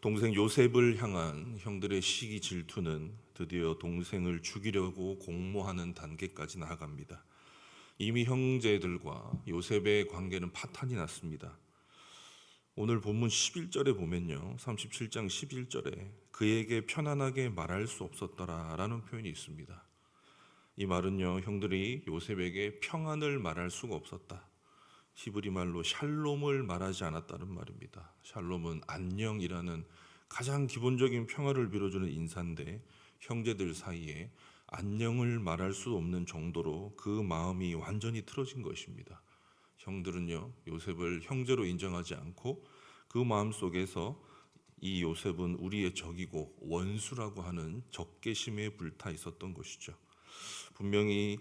동생 요셉을 향한 형들의 시기 질투는 드디어 동생을 죽이려고 공모하는 단계까지 나아갑니다. 이미 형제들과 요셉의 관계는 파탄이 났습니다. 오늘 본문 11절에 보면요, 37장 11절에 그에게 편안하게 말할 수 없었더라라는 표현이 있습니다. 이 말은요, 형들이 요셉에게 평안을 말할 수가 없었다, 히브리 말로 샬롬을 말하지 않았다는 말입니다. 샬롬은 안녕이라는 가장 기본적인 평화를 빌어주는 인사인데, 형제들 사이에 안녕을 말할 수 없는 정도로 그 마음이 완전히 틀어진 것입니다. 형들은요, 요셉을 형제로 인정하지 않고 그 마음 속에서 이 요셉은 우리의 적이고 원수라고 하는 적개심에 불타 있었던 것이죠. 분명히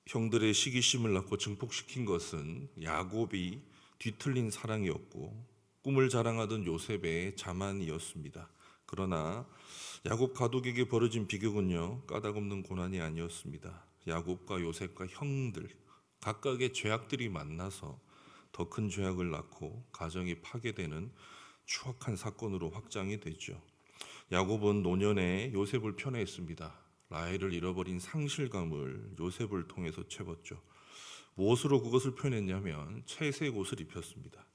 형들의 시기심을 낳고 증폭시킨 것은 야곱이 뒤틀린 사랑이었고 꿈을 자랑하던 요셉의 자만이었습니다. 그러나 야곱 가족에게 벌어진 비극은요, 까닭없는 고난이 아니었습니다. 야곱과 요셉과 형들 각각의 죄악들이 만나서 더 큰 죄악을 낳고 가정이 파괴되는 추악한 사건으로 확장이 되죠. 야곱은 노년에 요셉을 편애했습니다. 라헬을 잃어버린 상실감을 요셉을 통해서 채웠죠. 무엇으로 그것을 표현했냐면 채색 옷을 입혔습니다.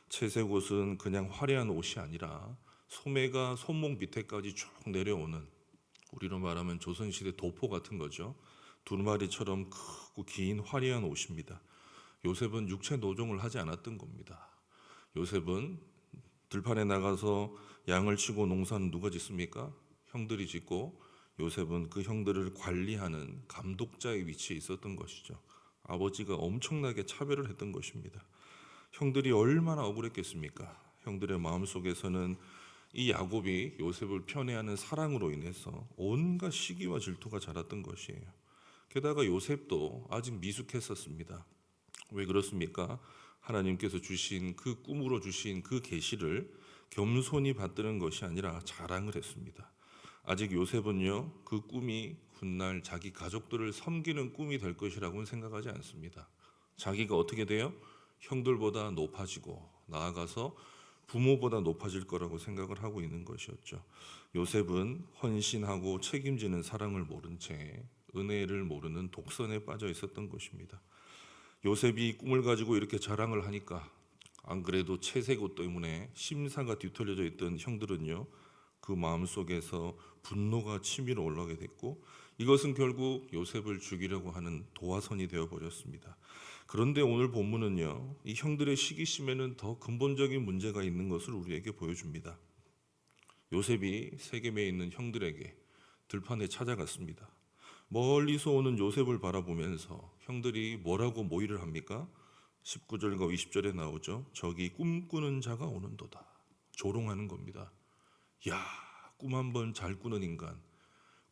채색 옷은 그냥 화려한 옷이 아니라 소매가 손목 밑에까지 쭉 내려오는, 우리로 말하면 조선시대 도포 같은 거죠. 두루마리처럼 크고 긴 화려한 옷입니다. 요셉은 육체 노동을 하지 않았던 겁니다. 요셉은 들판에 나가서 양을 치고 농사는 누가 짓습니까? 형들이 짓고, 요셉은 그 형들을 관리하는 감독자의 위치에 있었던 것이죠. 아버지가 엄청나게 차별을 했던 것입니다. 형들이 얼마나 억울했겠습니까? 형들의 마음속에서는 이 야곱이 요셉을 편애하는 사랑으로 인해서 온갖 시기와 질투가 자랐던 것이에요. 게다가 요셉도 아직 미숙했었습니다. 왜 그렇습니까? 하나님께서 주신 그 꿈으로 주신 그 계시를 겸손히 받드는 것이 아니라 자랑을 했습니다. 아직 요셉은요, 그 꿈이 훗날 자기 가족들을 섬기는 꿈이 될 것이라고는 생각하지 않습니다. 자기가 어떻게 돼요? 형들보다 높아지고 나아가서 부모보다 높아질 거라고 생각을 하고 있는 것이었죠. 요셉은 헌신하고 책임지는 사랑을 모른 채 은혜를 모르는 독선에 빠져 있었던 것입니다. 요셉이 꿈을 가지고 이렇게 자랑을 하니까 안 그래도 채색 옷 때문에 심사가 뒤틀려져 있던 형들은요, 그 마음속에서 분노가 치밀어 올라오게 됐고, 이것은 결국 요셉을 죽이려고 하는 도화선이 되어버렸습니다. 그런데 오늘 본문은요, 이 형들의 시기심에는 더 근본적인 문제가 있는 것을 우리에게 보여줍니다. 요셉이 세겜에 있는 형들에게 들판에 찾아갔습니다. 멀리서 오는 요셉을 바라보면서 형들이 뭐라고 모의를 합니까? 19절과 20절에 나오죠. 저기 꿈꾸는 자가 오는도다. 조롱하는 겁니다. 야, 꿈 한번 잘 꾸는 인간,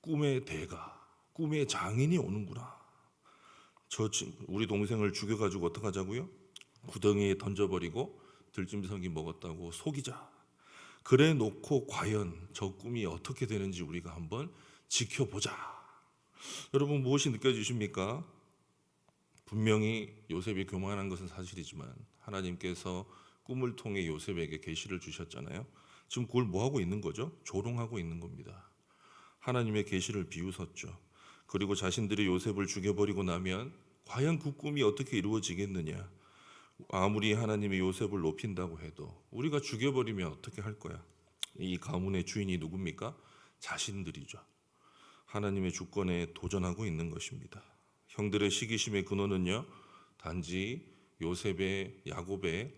꿈의 대가, 꿈의 장인이 오는구나. 우리 동생을 죽여가지고 어떡하자고요? 구덩이에 던져버리고 들짐승이 먹었다고 속이자. 그래 놓고 과연 저 꿈이 어떻게 되는지 우리가 한번 지켜보자. 여러분, 무엇이 느껴지십니까? 분명히 요셉이 교만한 것은 사실이지만 하나님께서 꿈을 통해 요셉에게 계시를 주셨잖아요. 지금 그걸 뭐하고 있는 거죠? 조롱하고 있는 겁니다. 하나님의 계시를 비웃었죠. 그리고 자신들이 요셉을 죽여버리고 나면 과연 그 꿈이 어떻게 이루어지겠느냐. 아무리 하나님이 요셉을 높인다고 해도 우리가 죽여버리면 어떻게 할 거야. 이 가문의 주인이 누굽니까? 자신들이죠. 하나님의 주권에 도전하고 있는 것입니다. 형들의 시기심의 근원은요, 단지 야곱의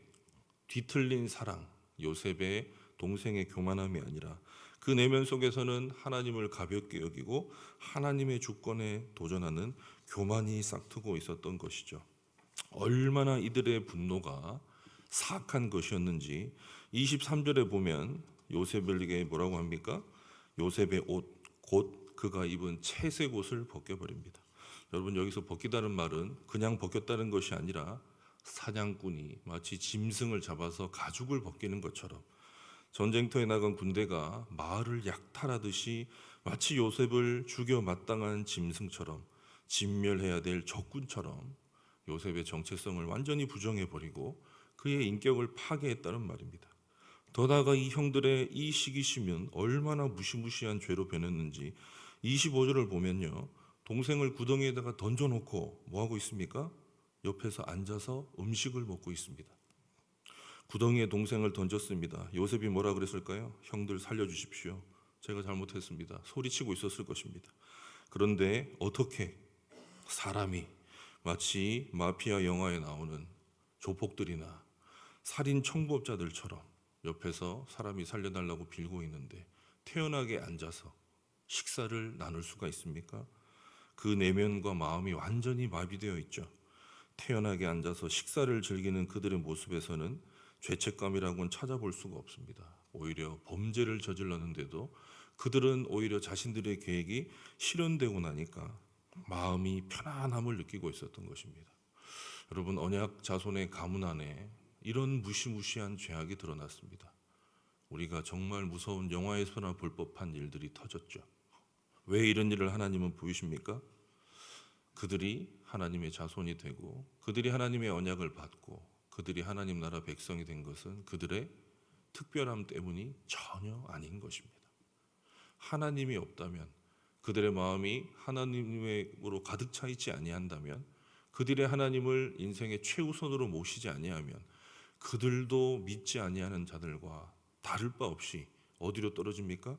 뒤틀린 사랑, 요셉의 동생의 교만함이 아니라 그 내면 속에서는 하나님을 가볍게 여기고 하나님의 주권에 도전하는 교만이 싹트고 있었던 것이죠. 얼마나 이들의 분노가 사악한 것이었는지 23절에 보면 요셉에게 뭐라고 합니까? 요셉의 옷, 곧 그가 입은 채색 옷을 벗겨버립니다. 여러분, 여기서 벗기다는 말은 그냥 벗겼다는 것이 아니라 사냥꾼이 마치 짐승을 잡아서 가죽을 벗기는 것처럼 전쟁터에 나간 군대가 마을을 약탈하듯이 마치 요셉을 죽여 마땅한 짐승처럼, 진멸해야 될 적군처럼 요셉의 정체성을 완전히 부정해버리고 그의 인격을 파괴했다는 말입니다. 더다가 이 형들의 이 시기심은 얼마나 무시무시한 죄로 변했는지 25절을 보면요, 동생을 구덩이에다가 던져놓고 뭐하고 있습니까? 옆에서 앉아서 음식을 먹고 있습니다. 구덩이에 동생을 던졌습니다. 요셉이 뭐라 그랬을까요? 형들 살려주십시오. 제가 잘못했습니다. 소리치고 있었을 것입니다. 그런데 어떻게 사람이 마치 마피아 영화에 나오는 조폭들이나 살인 청부업자들처럼 옆에서 사람이 살려달라고 빌고 있는데 태연하게 앉아서 식사를 나눌 수가 있습니까? 그 내면과 마음이 완전히 마비되어 있죠. 태연하게 앉아서 식사를 즐기는 그들의 모습에서는 죄책감이라고는 찾아볼 수가 없습니다. 오히려 범죄를 저질렀는데도 그들은 오히려 자신들의 계획이 실현되고 나니까 마음이 편안함을 느끼고 있었던 것입니다. 여러분, 언약 자손의 가문 안에 이런 무시무시한 죄악이 드러났습니다. 우리가 정말 무서운 영화에서나 볼 법한 일들이 터졌죠. 왜 이런 일을 하나님은 보이십니까? 그들이 하나님의 자손이 되고 그들이 하나님의 언약을 받고 그들이 하나님 나라 백성이 된 것은 그들의 특별함 때문이 전혀 아닌 것입니다. 하나님이 없다면, 그들의 마음이 하나님으로 가득 차 있지 아니한다면, 그들의 하나님을 인생의 최우선으로 모시지 아니하면 그들도 믿지 아니하는 자들과 다를 바 없이 어디로 떨어집니까?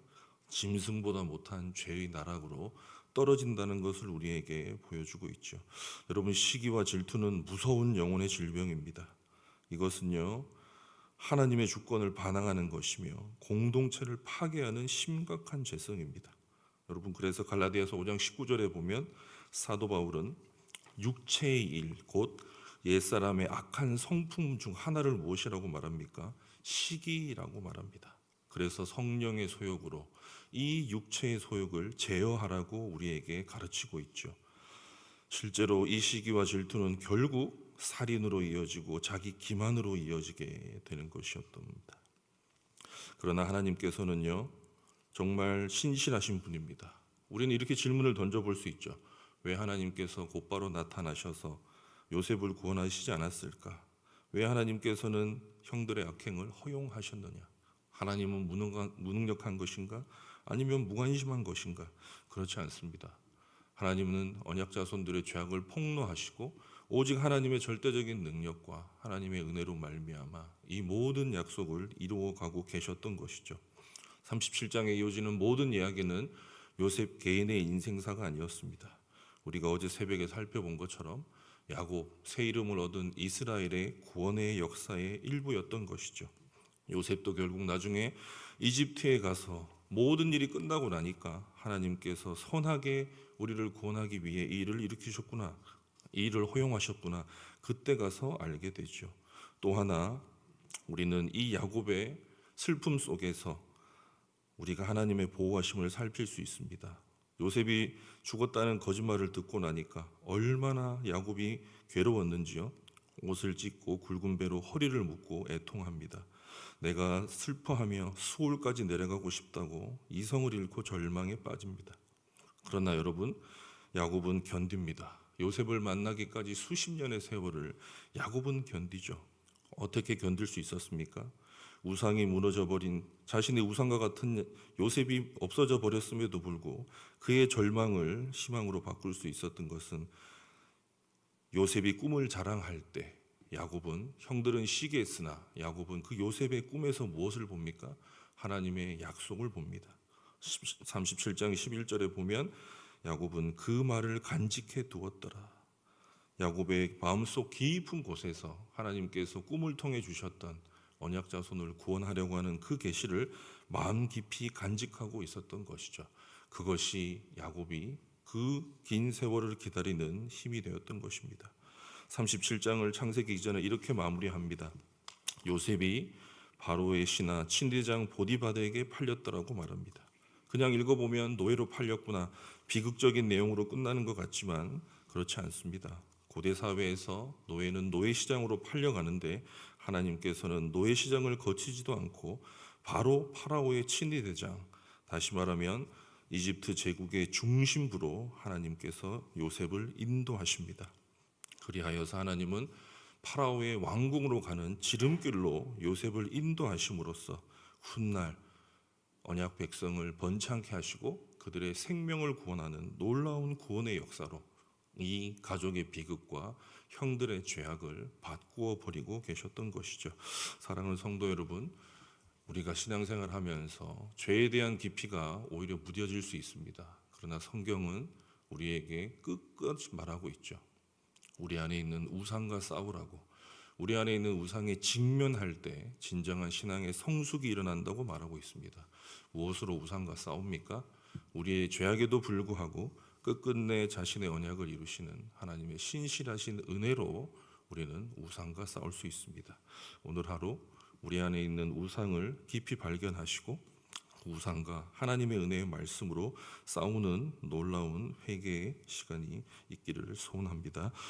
짐승보다 못한 죄의 나락으로 떨어진다는 것을 우리에게 보여주고 있죠. 여러분, 시기와 질투는 무서운 영혼의 질병입니다. 이것은요, 하나님의 주권을 반항하는 것이며 공동체를 파괴하는 심각한 죄성입니다. 여러분, 그래서 갈라디아서 5장 19절에 보면 사도 바울은 육체의 일, 곧 옛사람의 악한 성품 중 하나를 무엇이라고 말합니까? 시기라고 말합니다. 그래서 성령의 소욕으로 이 육체의 소욕을 제어하라고 우리에게 가르치고 있죠. 실제로 이 시기와 질투는 결국 살인으로 이어지고 자기 기만으로 이어지게 되는 것이었답니다. 그러나 하나님께서는요, 정말 신실하신 분입니다. 우리는 이렇게 질문을 던져볼 수 있죠. 왜 하나님께서 곧바로 나타나셔서 요셉을 구원하시지 않았을까? 왜 하나님께서는 형들의 악행을 허용하셨느냐? 하나님은 무능력한 것인가? 아니면 무관심한 것인가? 그렇지 않습니다. 하나님은 언약 자손들의 죄악을 폭로하시고 오직 하나님의 절대적인 능력과 하나님의 은혜로 말미암아 이 모든 약속을 이루어 가고 계셨던 것이죠. 37장에 이어지는 모든 이야기는 요셉 개인의 인생사가 아니었습니다. 우리가 어제 새벽에 살펴본 것처럼 야곱, 새 이름을 얻은 이스라엘의 구원의 역사의 일부였던 것이죠. 요셉도 결국 나중에 이집트에 가서 모든 일이 끝나고 나니까 하나님께서 선하게 우리를 구원하기 위해 이 일을 일으키셨구나, 이 일을 허용하셨구나, 그때 가서 알게 되죠. 또 하나, 우리는 이 야곱의 슬픔 속에서 우리가 하나님의 보호하심을 살필 수 있습니다. 요셉이 죽었다는 거짓말을 듣고 나니까 얼마나 야곱이 괴로웠는지요. 옷을 찢고 굵은 배로 허리를 묶고 애통합니다. 내가 슬퍼하며 수올까지 내려가고 싶다고 이성을 잃고 절망에 빠집니다. 그러나 여러분, 야곱은 견딥니다. 요셉을 만나기까지 수십 년의 세월을 야곱은 견디죠. 어떻게 견딜 수 있었습니까? 우상이 무너져버린 자신의 우상과 같은 요셉이 없어져 버렸음에도 불구하고 그의 절망을 희망으로 바꿀 수 있었던 것은 요셉이 꿈을 자랑할 때 야곱은, 형들은 시기했으나 야곱은 그 요셉의 꿈에서 무엇을 봅니까? 하나님의 약속을 봅니다. 37장 11절에 보면 야곱은 그 말을 간직해 두었더라. 야곱의 마음속 깊은 곳에서 하나님께서 꿈을 통해 주셨던 언약 자손을 구원하려고 하는 그 계시를 마음 깊이 간직하고 있었던 것이죠. 그것이 야곱이 그 긴 세월을 기다리는 힘이 되었던 것입니다. 37장을 창세기 이전에 이렇게 마무리합니다. 요셉이 바로의 신하 친대장 보디바드에게 팔렸더라고 말합니다. 그냥 읽어보면 노예로 팔렸구나, 비극적인 내용으로 끝나는 것 같지만 그렇지 않습니다. 고대 사회에서 노예는 노예시장으로 팔려가는데 하나님께서는 노예시장을 거치지도 않고 바로 파라오의 친위대장, 다시 말하면 이집트 제국의 중심부로 하나님께서 요셉을 인도하십니다. 그리하여서 하나님은 파라오의 왕궁으로 가는 지름길로 요셉을 인도하심으로써 훗날 언약 백성을 번창케 하시고 그들의 생명을 구원하는 놀라운 구원의 역사로 이 가족의 비극과 형들의 죄악을 바꾸어 버리고 계셨던 것이죠. 사랑하는 성도 여러분, 우리가 신앙생활 하면서 죄에 대한 깊이가 오히려 무뎌질 수 있습니다. 그러나 성경은 우리에게 끝끝이 말하고 있죠. 우리 안에 있는 우상과 싸우라고. 우리 안에 있는 우상에 직면할 때 진정한 신앙의 성숙이 일어난다고 말하고 있습니다. 무엇으로 우상과 싸웁니까? 우리의 죄악에도 불구하고 끝끝내 자신의 언약을 이루시는 하나님의 신실하신 은혜로 우리는 우상과 싸울 수 있습니다. 오늘 하루 우리 안에 있는 우상을 깊이 발견하시고 우상과 하나님의 은혜의 말씀으로 싸우는 놀라운 회개의 시간이 있기를 소원합니다.